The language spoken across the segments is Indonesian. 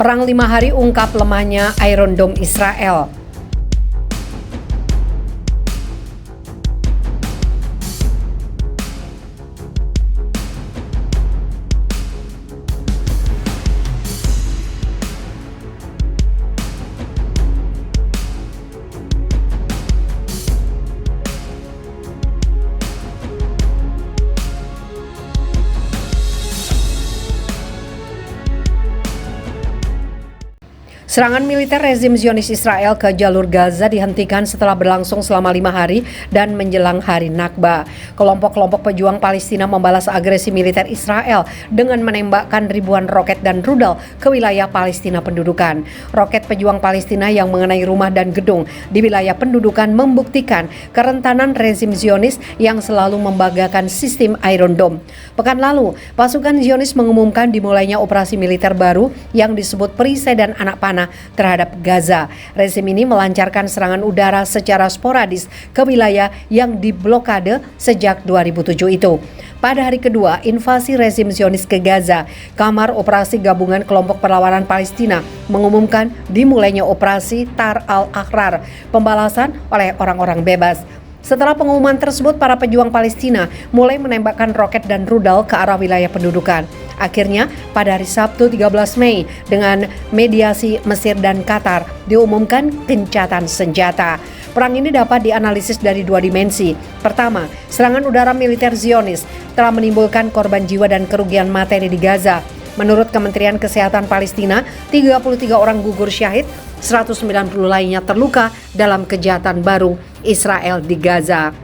Perang 5 hari ungkap lemahnya Iron Dome Israel. Serangan militer rezim Zionis Israel ke jalur Gaza dihentikan setelah berlangsung selama 5 hari dan menjelang hari Nakba. Kelompok-kelompok pejuang Palestina membalas agresi militer Israel dengan menembakkan ribuan roket dan rudal ke wilayah Palestina pendudukan. Roket pejuang Palestina yang mengenai rumah dan gedung di wilayah pendudukan membuktikan kerentanan rezim Zionis yang selalu membanggakan sistem Iron Dome. Pekan lalu, pasukan Zionis mengumumkan dimulainya operasi militer baru yang disebut Perisai dan Anak Panah terhadap Gaza. Rezim ini melancarkan serangan udara secara sporadis ke wilayah yang diblokade sejak 2007 itu. Pada hari kedua invasi rezim Zionis ke Gaza, Kamar Operasi Gabungan Kelompok Perlawanan Palestina mengumumkan dimulainya operasi Tar al-Ahrar, pembalasan oleh orang-orang bebas. Setelah pengumuman tersebut, para pejuang Palestina mulai menembakkan roket dan rudal ke arah wilayah pendudukan. Akhirnya, pada hari Sabtu 13 Mei, dengan mediasi Mesir dan Qatar, diumumkan gencatan senjata. Perang ini dapat dianalisis dari dua dimensi. Pertama, serangan udara militer Zionis telah menimbulkan korban jiwa dan kerugian materi di Gaza. Menurut Kementerian Kesehatan Palestina, 33 orang gugur syahid, 190 lainnya terluka dalam kejahatan baru Israel di Gaza.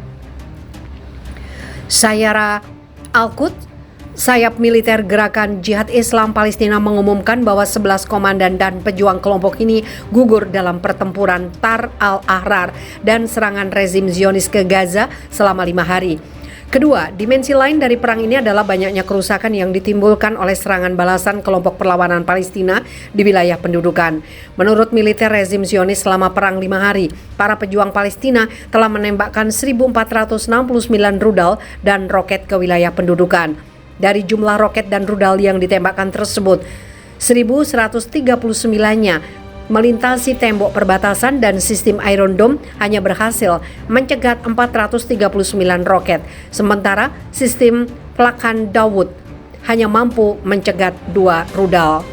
Sayara Al-Quds, sayap militer Gerakan Jihad Islam Palestina mengumumkan bahwa 11 komandan dan pejuang kelompok ini gugur dalam pertempuran Tar al-Ahrar dan serangan rezim Zionis ke Gaza selama 5 hari. Kedua, dimensi lain dari perang ini adalah banyaknya kerusakan yang ditimbulkan oleh serangan balasan kelompok perlawanan Palestina di wilayah pendudukan. Menurut militer rezim Zionis, selama perang 5 hari, para pejuang Palestina telah menembakkan 1.469 rudal dan roket ke wilayah pendudukan. Dari jumlah roket dan rudal yang ditembakkan tersebut, 1.139-nya melintasi tembok perbatasan dan sistem Iron Dome hanya berhasil mencegat 439 roket. Sementara sistem Pelakan Daud hanya mampu mencegat 2 rudal.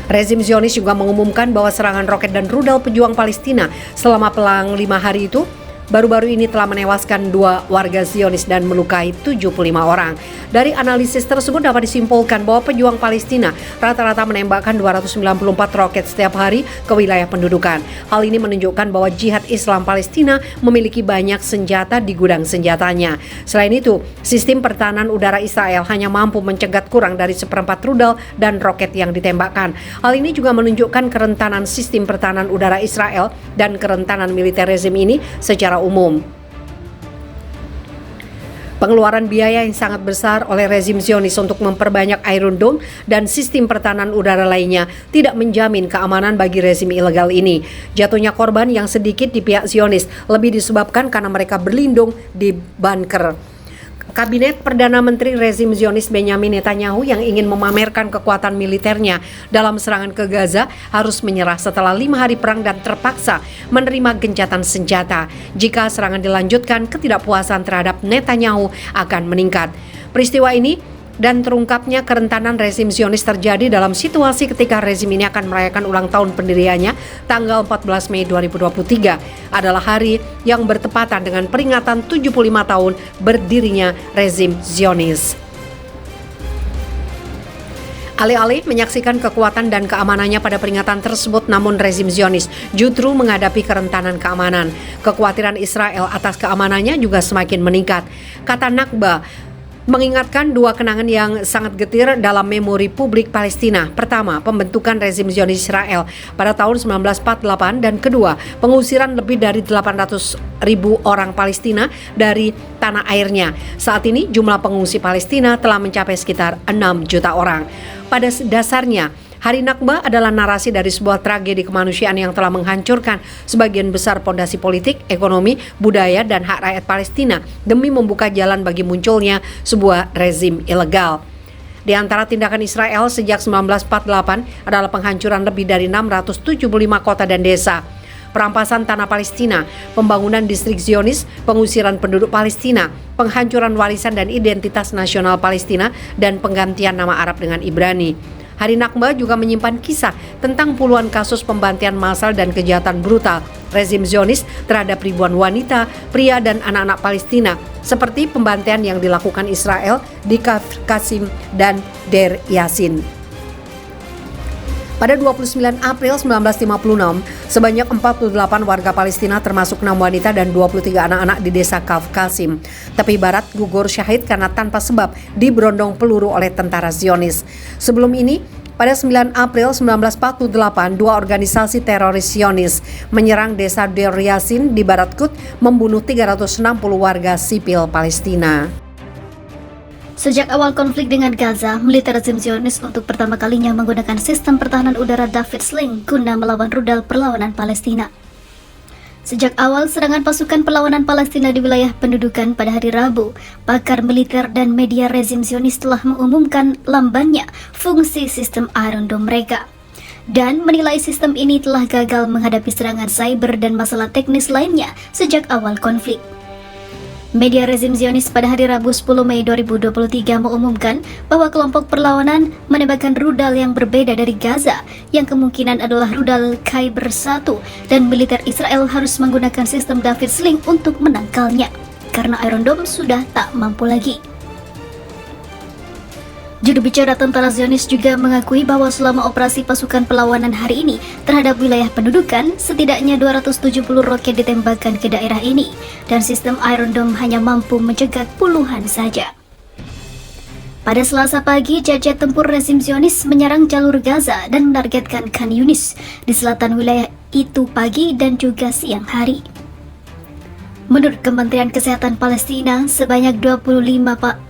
Rezim Zionis juga mengumumkan bahwa serangan roket dan rudal pejuang Palestina selama perang 5 hari itu baru-baru ini telah menewaskan 2 warga Zionis dan melukai 75 orang. Dari analisis tersebut dapat disimpulkan bahwa pejuang Palestina rata-rata menembakkan 294 roket setiap hari ke wilayah pendudukan. Hal ini menunjukkan bahwa Jihad Islam Palestina memiliki banyak senjata di gudang senjatanya. Selain itu, sistem pertahanan udara Israel hanya mampu mencegat kurang dari 1/4 rudal dan roket yang ditembakkan. Hal ini juga menunjukkan kerentanan sistem pertahanan udara Israel dan kerentanan militer rezim ini secara umum. Pengeluaran biaya yang sangat besar oleh rezim Zionis untuk memperbanyak Iron Dome dan sistem pertahanan udara lainnya tidak menjamin keamanan bagi rezim ilegal ini. Jatuhnya korban yang sedikit di pihak Zionis lebih disebabkan karena mereka berlindung di bunker. Kabinet Perdana Menteri rezim Zionis Benyamin Netanyahu yang ingin memamerkan kekuatan militernya dalam serangan ke Gaza harus menyerah setelah 5 hari perang dan terpaksa menerima gencatan senjata. Jika serangan dilanjutkan, ketidakpuasan terhadap Netanyahu akan meningkat. Peristiwa ini dan terungkapnya kerentanan rezim Zionis terjadi dalam situasi ketika rezim ini akan merayakan ulang tahun pendiriannya tanggal 14 Mei 2023 adalah hari yang bertepatan dengan peringatan 75 tahun berdirinya rezim Zionis. Alih-alih menyaksikan kekuatan dan keamanannya pada peringatan tersebut, namun rezim Zionis justru menghadapi kerentanan keamanan. Kekhawatiran Israel atas keamanannya juga semakin meningkat. Kata Nakba mengingatkan 2 kenangan yang sangat getir dalam memori publik Palestina. Pertama, pembentukan rezim Zionis Israel pada tahun 1948 dan kedua, pengusiran lebih dari 800.000 orang Palestina dari tanah airnya. Saat ini jumlah pengungsi Palestina telah mencapai sekitar 6 juta orang. Pada dasarnya, Hari Nakba adalah narasi dari sebuah tragedi kemanusiaan yang telah menghancurkan sebagian besar fondasi politik, ekonomi, budaya, dan hak rakyat Palestina demi membuka jalan bagi munculnya sebuah rezim ilegal. Di antara tindakan Israel sejak 1948 adalah penghancuran lebih dari 675 kota dan desa, perampasan tanah Palestina, pembangunan distrik Zionis, pengusiran penduduk Palestina, penghancuran warisan dan identitas nasional Palestina, dan penggantian nama Arab dengan Ibrani. Hari Nakba juga menyimpan kisah tentang puluhan kasus pembantian massal dan kejahatan brutal rezim Zionis terhadap ribuan wanita, pria, dan anak-anak Palestina, seperti pembantian yang dilakukan Israel di Kafr Qasim dan Deir Yassin. Pada 29 April 1956, sebanyak 48 warga Palestina termasuk 6 wanita dan 23 anak-anak di desa Kafr Qasim, tepi barat gugur syahid karena tanpa sebab diberondong peluru oleh tentara Zionis. Sebelum ini, pada 9 April 1948, dua organisasi teroris Zionis menyerang desa Deir Yassin di Barat Quds, membunuh 360 warga sipil Palestina. Sejak awal konflik dengan Gaza, militer rezim Zionis untuk pertama kalinya menggunakan sistem pertahanan udara David Sling guna melawan rudal perlawanan Palestina. Sejak awal serangan pasukan perlawanan Palestina di wilayah pendudukan pada hari Rabu, pakar militer dan media rezim Zionis telah mengumumkan lambannya fungsi sistem Iron Dome mereka dan menilai sistem ini telah gagal menghadapi serangan cyber dan masalah teknis lainnya sejak awal konflik. Media rezim Zionis pada hari Rabu 10 Mei 2023 mengumumkan bahwa kelompok perlawanan menembakkan rudal yang berbeda dari Gaza, yang kemungkinan adalah rudal Kyber 1, dan militer Israel harus menggunakan sistem David Sling untuk menangkalnya, karena Iron Dome sudah tak mampu lagi. Juru bicara tentara Zionis juga mengakui bahwa selama operasi pasukan perlawanan hari ini terhadap wilayah pendudukan, setidaknya 270 roket ditembakkan ke daerah ini, dan sistem Iron Dome hanya mampu mencegat puluhan saja. Pada Selasa pagi, jajah tempur rezim Zionis menyerang jalur Gaza dan menargetkan Khan Yunis di selatan wilayah itu pagi dan juga siang hari. Menurut Kementerian Kesehatan Palestina, sebanyak 25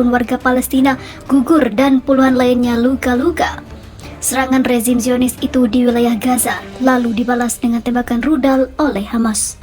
warga Palestina gugur dan puluhan lainnya luka-luka. Serangan rezim Zionis itu di wilayah Gaza lalu dibalas dengan tembakan rudal oleh Hamas.